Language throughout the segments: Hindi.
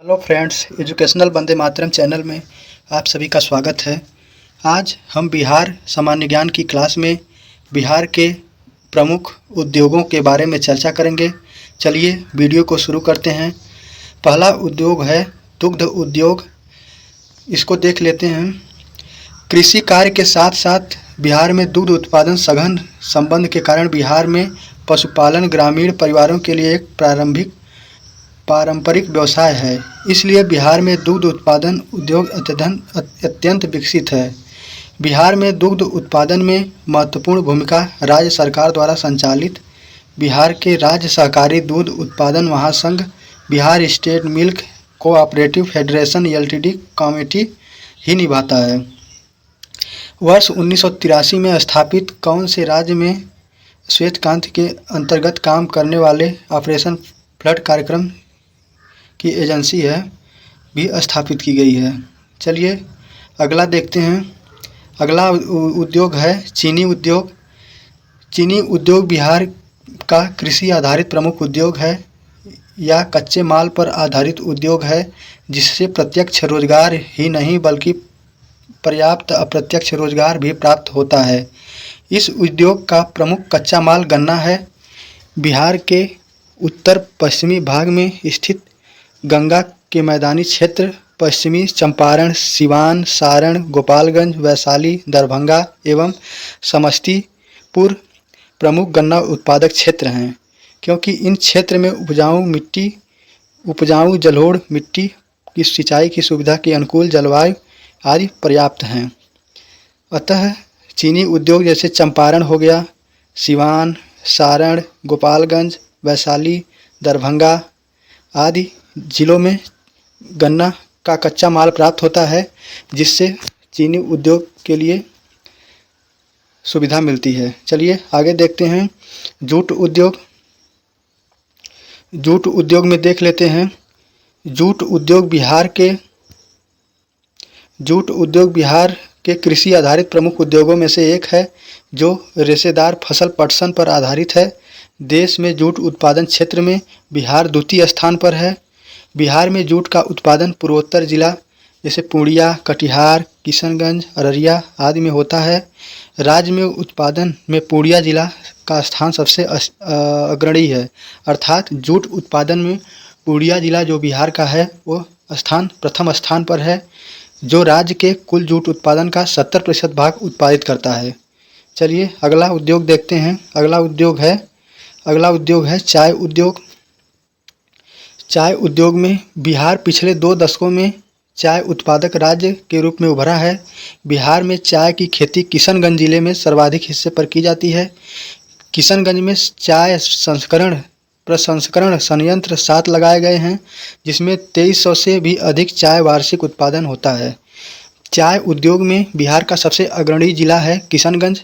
Hello friends, educational Vande Mataram channel में आप सभी का स्वागत है। आज हम बिहार सामान्य ज्ञान की क्लास में बिहार के प्रमुख उद्योगों के बारे में चर्चा करेंगे। चलिए वीडियो को शुरू करते हैं। पहला उद्योग है दुग्ध उद्योग। इसको देख लेते हैं। कृषि कार्य के साथ साथ बिहार में दुग्ध उत्पादन सघन संबंध के कारण बिहार में पशुपालन ग्रामीण परिवारों के लिए एक पारंपरिक व्यवसाय है। इसलिए बिहार में दुग्ध उत्पादन उद्योग अत्यंत विकसित है। बिहार में दुग्ध उत्पादन में महत्वपूर्ण भूमिका राज्य सरकार द्वारा संचालित बिहार के राज्य सहकारी दूध उत्पादन महासंघ Bihar state milk cooperative federation LTD committee ही निभाता है। वर्ष 1983 में स्थापित कौन से राज्य में श्वेत क्रांति के अंतर्गत काम करने वाले ऑपरेशन फ्लड कार्यक्रम की एजेंसी है भी स्थापित की गई है। चलिए अगला देखते हैं। अगला उद्योग है चीनी उद्योग। चीनी उद्योग बिहार का कृषि आधारित प्रमुख उद्योग है या कच्चे माल पर आधारित उद्योग है, जिससे प्रत्यक्ष रोजगार ही नहीं बल्कि पर्याप्त अप्रत्यक्ष रोजगार भी प्राप्त होता है। इस उद्योग का प्रमुख कच्चा माल गन्ना है। बिहार के उत्तर पश्चिमी भाग में स्थित गंगा के मैदानी क्षेत्र पश्चिमी चंपारण, सिवान, सारण, गोपालगंज, वैशाली, दरभंगा एवं समस्तीपुर प्रमुख गन्ना उत्पादक क्षेत्र हैं, क्योंकि इन क्षेत्र में उपजाऊ जलोढ़ मिट्टी की सिंचाई की सुविधा के अनुकूल जलवायु आदि पर्याप्त हैं। अतः चीनी उद्योग जैसे चंपारण हो गया, सिवान, सारण, गोपालगंज, वैशाली, दरभंगा आदि जिलों में गन्ना का कच्चा माल प्राप्त होता है, जिससे चीनी उद्योग के लिए सुविधा मिलती है। चलिए आगे देखते हैं। जूट उद्योग। जूट उद्योग में देख लेते हैं। जूट उद्योग बिहार के कृषि आधारित प्रमुख उद्योगों में से एक है, जो रेशेदार फसल पटसन पर आधारित है। देश में जूट उत्पादन क्षेत्र में बिहार द्वितीय स्थान पर है। बिहार में जूट का उत्पादन पूर्वोत्तर जिला जैसे पूर्णिया, कटिहार, किशनगंज, अररिया आदि में होता है। राज्य में उत्पादन में पूर्णिया जिला का स्थान सबसे अग्रणी है, अर्थात जूट उत्पादन में पूर्णिया जिला जो बिहार का है वो प्रथम स्थान पर है, जो राज्य के कुल जूट उत्पादन का 70% भाग उत्पादित करता है। चलिए अगला उद्योग देखते हैं। अगला उद्योग है चाय उद्योग। चाय उद्योग में बिहार पिछले 2 दशकों में चाय उत्पादक राज्य के रूप में उभरा है। बिहार में चाय की खेती किशनगंज जिले में सर्वाधिक हिस्से पर की जाती है। किशनगंज में चाय प्रसंस्करण संयंत्र 7 लगाए गए हैं, जिसमें 2300 से भी अधिक चाय वार्षिक उत्पादन होता है। चाय उद्योग में बिहार का सबसे अग्रणी जिला है किशनगंज।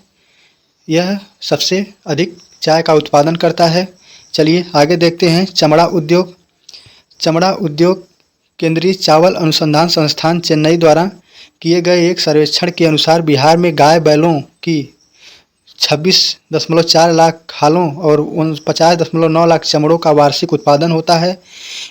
यह सबसे अधिक चाय का उत्पादन करता है। चलिए आगे देखते हैं। चमड़ा उद्योग। चमड़ा उद्योग केंद्रीय चावल अनुसंधान संस्थान चेन्नई द्वारा किए गए एक सर्वेक्षण के अनुसार बिहार में गाय बैलों की 26.4 लाख खालों और 50.9 लाख चमड़ों का वार्षिक उत्पादन होता है।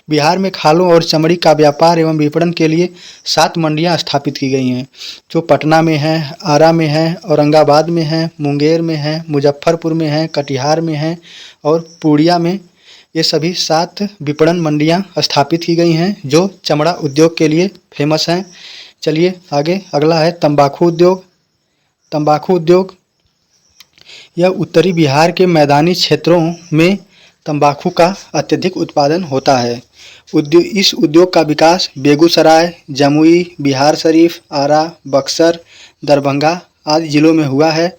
बिहार में खालों और चमड़ी का व्यापार एवं विपणन के लिए 7 मंडियां स्थापित की गई हैं, जो पटना में है, आरा में है, औरंगाबाद में है, मुंगेर में है, मुजफ्फरपुर में है, कटिहार में है और पूर्णिया में। ये सभी 7 विपणन मंडियां स्थापित की गई हैं, जो चमड़ा उद्योग के लिए फेमस हैं। चलिए आगे अगला है तंबाकू उद्योग। तंबाकू उद्योग यह उत्तरी बिहार के मैदानी क्षेत्रों में तंबाकू का अत्यधिक उत्पादन होता है। इस उद्योग का विकास बेगूसराय, जमुई, बिहार शरीफ, आरा, बक्सर, दरभंगा आदि जिलों में हुआ है।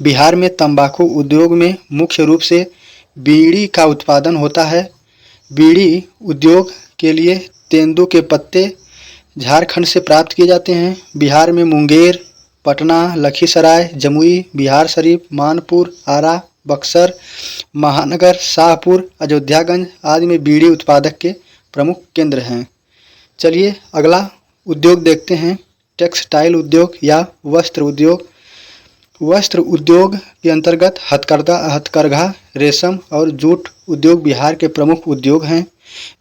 बिहार में तंबाकू उद्योग में मुख्य रूप से बीड़ी का उत्पादन होता है। बीड़ी उद्योग के लिए तेंदू के पत्ते झारखंड से प्राप्त किए जाते हैं। बिहार में मुंगेर, पटना, लखीसराय, जमुई, बिहार शरीफ, मानपुर, आरा, बक्सर, महानगर, शाहपुर, अयोध्यागंज आदि में बीड़ी उत्पादक के प्रमुख केंद्र हैं। चलिए अगला उद्योग देखते हैं। टेक्सटाइल उद्योग या वस्त्र उद्योग। वस्त्र उद्योग के अंतर्गत हथकरघा, रेशम और जूट उद्योग बिहार के प्रमुख उद्योग हैं।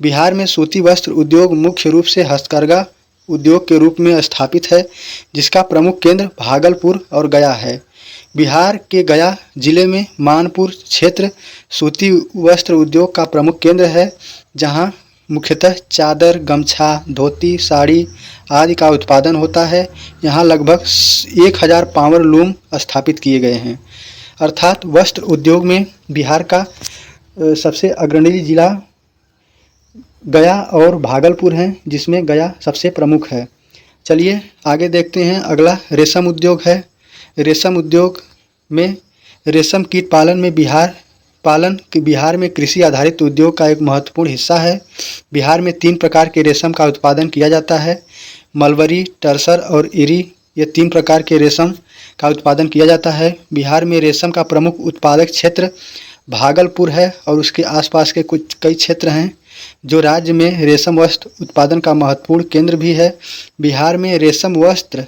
बिहार में सूती वस्त्र उद्योग मुख्य रूप से हस्तकरघा उद्योग के रूप में स्थापित है, जिसका प्रमुख केंद्र भागलपुर और गया है। बिहार के गया जिले में मानपुर क्षेत्र सूती वस्त्र उद्योग का प्रमुख केंद्र है, जहां मुख्यतः चादर, गमछा, धोती, साड़ी आदि का उत्पादन होता है। यहाँ लगभग 1000 पावर लूम स्थापित किए गए हैं। अर्थात वस्त्र उद्योग में बिहार का सबसे अग्रणी जिला गया और भागलपुर हैं, जिसमें गया सबसे प्रमुख है। चलिए आगे देखते हैं। अगला रेशम उद्योग है। रेशम उद्योग में रेशम कीट पालन में बिहार में कृषि आधारित उद्योग का एक महत्वपूर्ण हिस्सा है। बिहार में 3 प्रकार के रेशम का उत्पादन किया जाता है। मलबरी, टर्सर और इरी, ये 3 प्रकार के रेशम का उत्पादन किया जाता है। बिहार में रेशम का प्रमुख उत्पादक क्षेत्र भागलपुर है और उसके आसपास के कई क्षेत्र हैं, जो राज्य में रेशम वस्त्र उत्पादन का महत्वपूर्ण केंद्र भी है। बिहार में रेशम वस्त्र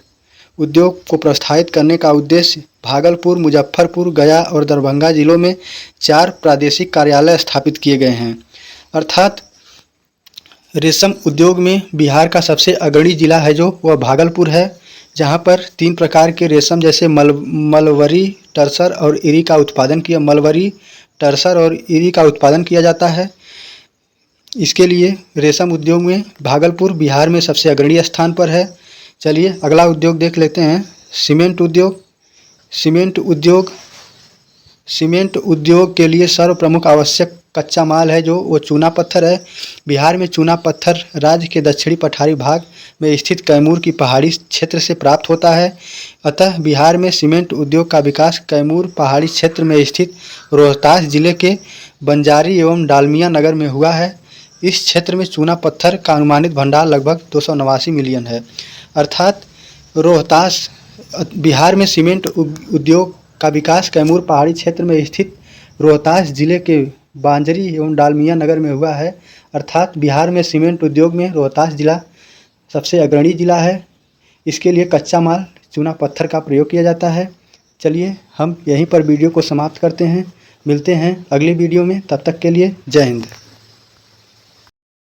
उद्योग को प्रोत्साहित करने का उद्देश्य भागलपुर, मुजफ्फरपुर, गया और दरभंगा जिलों में 4 प्रादेशिक कार्यालय स्थापित किए गए हैं। अर्थात रेशम उद्योग में बिहार का सबसे अग्रणी जिला है जो वह भागलपुर है, जहां पर 3 प्रकार के रेशम जैसे मलबरी, टर्सर और इरी का उत्पादन किया जाता है। इसके लिए रेशम उद्योग में भागलपुर बिहार में सबसे अग्रणी स्थान पर है। चलिए अगला उद्योग देख लेते हैं। सीमेंट उद्योग। सीमेंट उद्योग के लिए सर्वप्रमुख आवश्यक कच्चा माल है जो वो चूना पत्थर है। बिहार में चूना पत्थर राज्य के दक्षिणी पठारी भाग में स्थित कैमूर की पहाड़ी क्षेत्र से प्राप्त होता है। अतः बिहार में सीमेंट उद्योग का विकास कैमूर पहाड़ी क्षेत्र में स्थित रोहतास जिले के बंजारी एवं डालमिया नगर में हुआ है। इस क्षेत्र में चूना पत्थर का अनुमानित भंडार लगभग 289 मिलियन है। अर्थात बिहार में सीमेंट उद्योग का विकास कैमूर पहाड़ी क्षेत्र में स्थित रोहतास जिले के बंजारी एवं डालमिया नगर में हुआ है। अर्थात बिहार में सीमेंट उद्योग में रोहतास जिला सबसे अग्रणी जिला है। इसके लिए कच्चा माल चूना पत्थर का प्रयोग किया जाता है। चलिए हम यहीं पर वीडियो को समाप्त करते हैं। मिलते हैं अगली वीडियो में, तब तक के लिए जय हिंद।